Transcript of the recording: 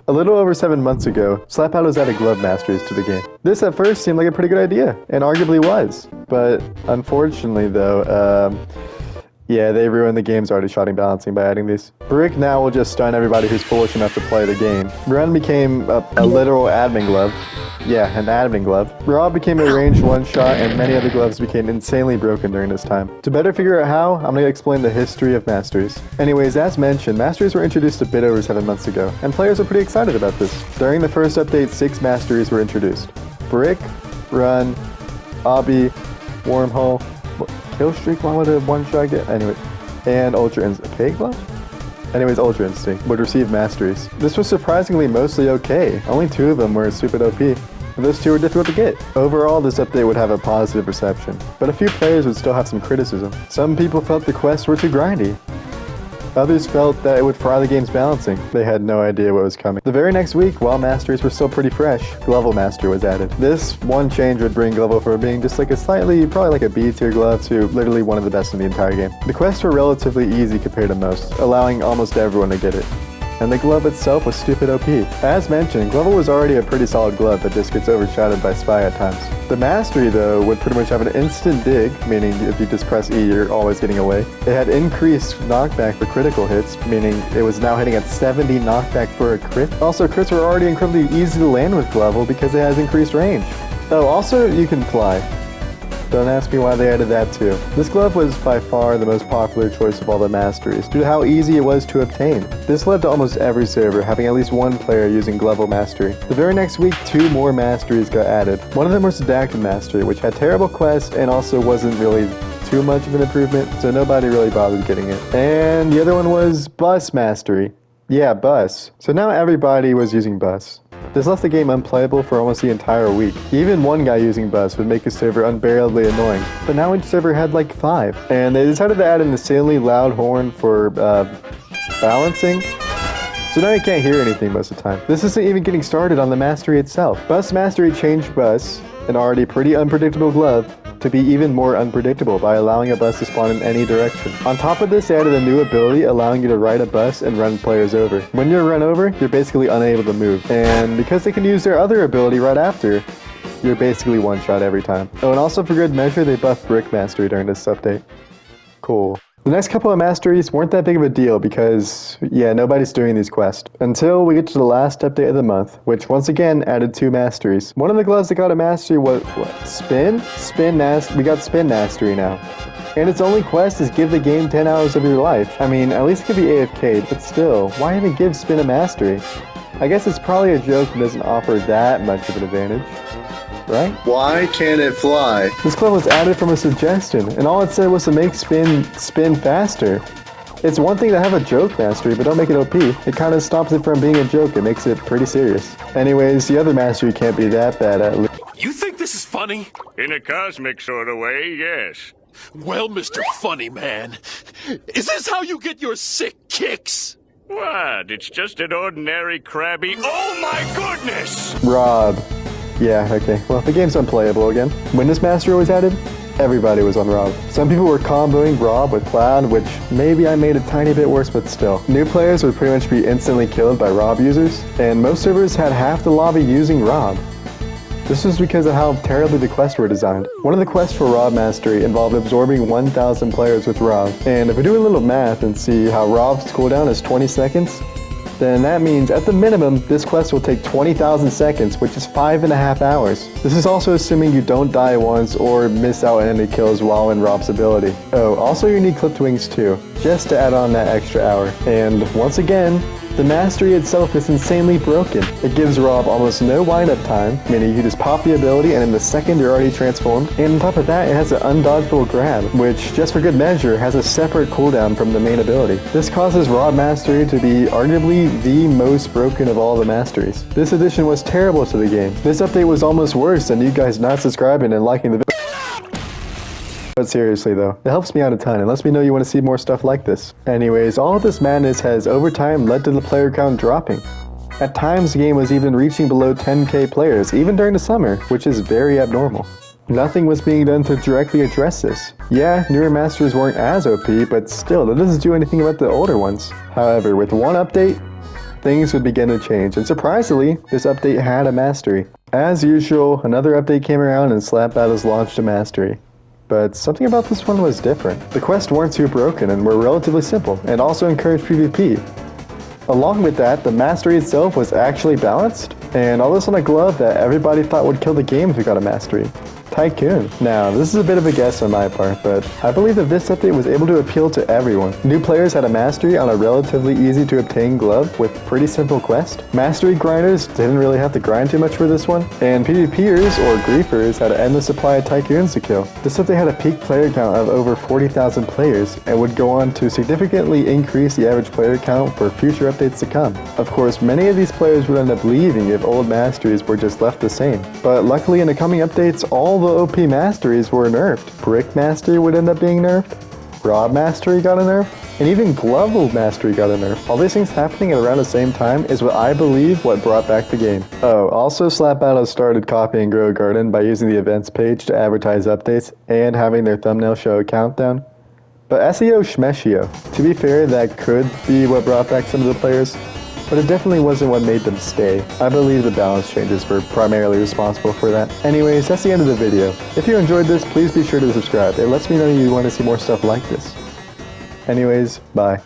A little over 7 months ago, Slap Out added glove masteries to the game. This at first seemed like a pretty good idea, and arguably was. But unfortunately though, yeah, they ruined the game's already shotting balancing by adding these. Brick now will just stun everybody who's foolish enough to play the game. Run became a literal admin glove. Yeah, an admin glove. Rob became a ranged one-shot, and many other gloves became insanely broken during this time. To better figure out how, I'm going to explain the history of Masteries. Anyways, as mentioned, Masteries were introduced a bit over 7 months ago, and players are pretty excited about this. During the first update, 6 Masteries were introduced. Brick, Run, Obby, Wormhole, Kill Streak, one with a one-shot get, anyway, and Ultra Instinct. Okay, glove? Anyways, Ultra Instinct would receive Masteries. This was surprisingly mostly okay. Only 2 of them were stupid OP. And those 2 were difficult to get. Overall, this update would have a positive reception, but a few players would still have some criticism. Some people felt the quests were too grindy. Others felt that it would fry the game's balancing. They had no idea what was coming. The very next week, while Masteries were still pretty fresh, Glovel Mastery was added. This one change would bring Glovel from being just like a slightly, probably like a B tier glove to literally one of the best in the entire game. The quests were relatively easy compared to most, allowing almost everyone to get it. And the glove itself was stupid OP. As mentioned, Glovel was already a pretty solid glove that just gets overshadowed by Spy at times. The Mastery, though, would pretty much have an instant dig, meaning if you just press E, you're always getting away. It had increased knockback for critical hits, meaning it was now hitting at 70 knockback for a crit. Also, crits were already incredibly easy to land with Glovel because it has increased range. Oh, also, you can fly. Don't ask me why they added that too. This glove was by far the most popular choice of all the Masteries due to how easy it was to obtain. This led to almost every server having at least one player using Glovel Mastery. The very next week, 2 more Masteries got added. One of them was Redacted Mastery, which had terrible quests and also wasn't really too much of an improvement, so nobody really bothered getting it. And the other one was Bus Mastery. Yeah, Bus. So now everybody was using Bus. This left the game unplayable for almost the entire week. Even one guy using Bus would make a server unbearably annoying, but now each server had like 5. And they decided to add an insanely loud horn for balancing. So now you can't hear anything most of the time. This isn't even getting started on the Mastery itself. Bus Mastery changed Bus, an already pretty unpredictable glove, to be even more unpredictable by allowing a bus to spawn in any direction. On top of this, they added a new ability allowing you to ride a bus and run players over. When you're run over, you're basically unable to move. And because they can use their other ability right after, you're basically one-shot every time. Oh, and also for good measure, they buffed Brick Mastery during this update. Cool. The next couple of Masteries weren't that big of a deal because, yeah, nobody's doing these quests. Until we get to the last update of the month, which once again added 2 Masteries. One of the gloves that got a Mastery was, Spin? We got Spin Mastery now. And its only quest is give the game 10 hours of your life. I mean, at least it could be AFK'd, but still, why even give Spin a Mastery? I guess it's probably a joke that doesn't offer that much of an advantage. Right? Why can't it fly? This glove was added from a suggestion, and all it said was to make spin faster. It's one thing to have a joke mastery, but don't make it OP. It kind of stops it from being a joke. It makes it pretty serious. Anyways, the other mastery can't be that bad at least. You think this is funny? In a cosmic sort of way, yes. Well, Mr. Funny Man, is this how you get your sick kicks? What? It's just an ordinary crabby... Oh my goodness! Rob. Yeah, okay. Well, the game's unplayable again. When this mastery was added, everybody was on Rob. Some people were comboing Rob with Cloud, which maybe I made a tiny bit worse, but still. New players would pretty much be instantly killed by Rob users, and most servers had half the lobby using Rob. This was because of how terribly the quests were designed. One of the quests for Rob Mastery involved absorbing 1,000 players with Rob, and if we do a little math and see how Rob's cooldown is 20 seconds, then that means, at the minimum, this quest will take 20,000 seconds, which is 5.5 hours. This is also assuming you don't die once or miss out on any kills while in Rob's ability. Oh, also you need clipped wings too, just to add on that extra hour. And once again, the mastery itself is insanely broken. It gives Rob almost no wind-up time, meaning you just pop the ability and in the second you're already transformed. And on top of that, it has an undodgeable grab, which, just for good measure, has a separate cooldown from the main ability. This causes Rob Mastery to be arguably the most broken of all the masteries. This addition was terrible to the game. This update was almost worse than you guys not subscribing and liking the video. But seriously though, it helps me out a ton and lets me know you want to see more stuff like this. Anyways, all of this madness has over time led to the player count dropping. At times the game was even reaching below 10k players, even during the summer, which is very abnormal. Nothing was being done to directly address this. Yeah, newer masters weren't as OP, but still, that doesn't do anything about the older ones. However, with one update, things would begin to change, and surprisingly, this update had a mastery. As usual, another update came around and Slap Battles launched a mastery. But something about this one was different. The quests weren't too broken and were relatively simple, and also encouraged PvP. Along with that, the mastery itself was actually balanced, and all this on a glove that everybody thought would kill the game if we got a mastery. Tycoon. Now, this is a bit of a guess on my part, but I believe that this update was able to appeal to everyone. New players had a mastery on a relatively easy to obtain glove with pretty simple quest. Mastery grinders didn't really have to grind too much for this one, and PvPers or griefers had an endless supply of Tycoons to kill. This update had a peak player count of over 40,000 players and would go on to significantly increase the average player count for future updates to come. Of course, many of these players would end up leaving if old masteries were just left the same, but luckily in the coming updates, all the OP masteries were nerfed. Brick Mastery would end up being nerfed, Rod Mastery got a nerf, and even Glove Mastery got a nerf. All these things happening at around the same time is what I believe what brought back the game. Oh, also Slap Battles started copying Grow Garden by using the events page to advertise updates and having their thumbnail show a countdown. But SEO Schmeshio. To be fair, that could be what brought back some of the players, but it definitely wasn't what made them stay. I believe the balance changes were primarily responsible for that. Anyways, that's the end of the video. If you enjoyed this, please be sure to subscribe. It lets me know you want to see more stuff like this. Anyways, bye.